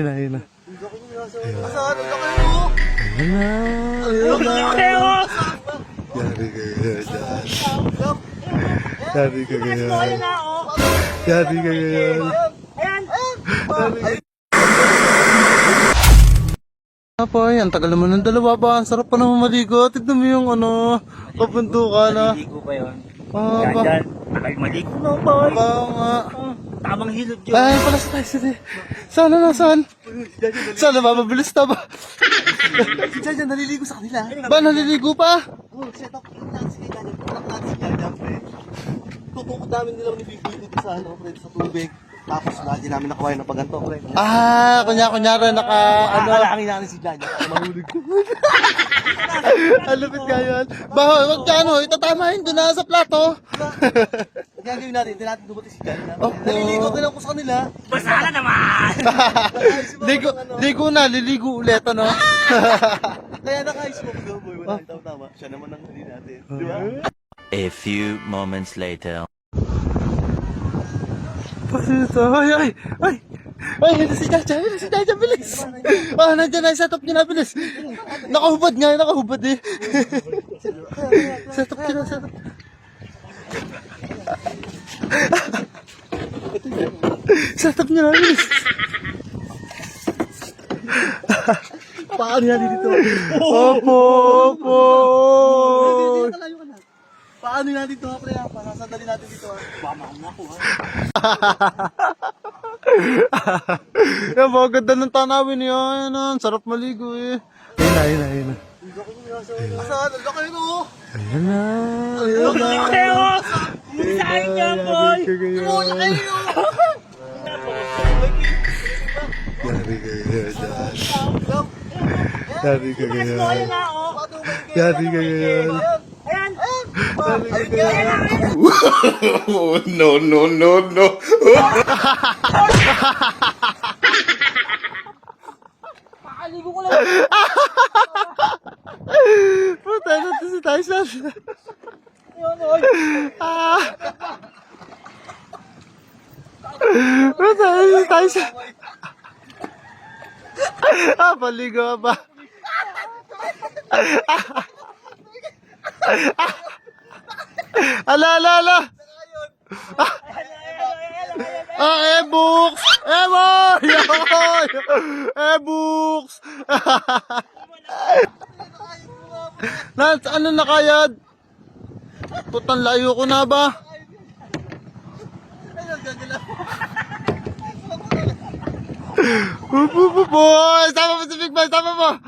Ayun na. Asan? Ang laki mo! Ayun na. Yari ka ganyan. Yari ka ganyan. Yari ka ganyan. Apoy, ang tagal naman ng dalawa ba? Ang sarap pa naman maligo. Tignan mo yung kabundukan na. Maligo pa yun. Ah, ba? Yan, tagal maligo na boy. Ba nga. Tamang hilod yun. Ay, pala sa tayo sila. Saan na, saan? Saan na, mabilis na ba? Si Jan, naliligo sa kanila. Ba, naliligo pa? Set up lang si Jan. Si Jan, pre. Tutukod namin nila ni Bibi dito sa pre, sa tubig. Tapos lagi namin nakawain ng paganto, pre. Ah, kunyari Nakalaki namin si Jan. Mahulog ko. Alupit ka yun. Ba, wag ka itatamahin doon na sa plato. Ang gagawin natin, hindi natin dumating si Jan. Oh, Naliligo din ako sa kanila. Basa na naman! Ligo na, liligo ulit, ano? Kaya nakaayos mo ko, boy. Wala tama. Siya naman ang huli natin. Di ba? A few moments later. Pasito, ay! Ay, si Jaja, bilis! Ah, nandiyan na, set up niya na, bilis! Nakahubad eh. Set up. Set up niya na, bilis! Paano yan dito? Opo! Paano yan dito, pre? Pasasandali natin dito, ha? Bamang ako, ha? Yan, mga ganda ng tanawin yun. Ang sarap maligo eh. Ayun na. Asan? Ang laki mo! Ayun na. Leo! Umusahin ka boy! Yari ka ganyan. Yari ka ganyan. Yari ka ganyan. Ayan! No. Pakaligo ko lang! Puta na to si Tyson. Yun, oy! Puta na si Tyson. Paligo ba? Ala. E-books! E-books! Lance, ano nakayad? Putang layo ko na ba? Boy! Sama mo si Big Boy! Sama mo!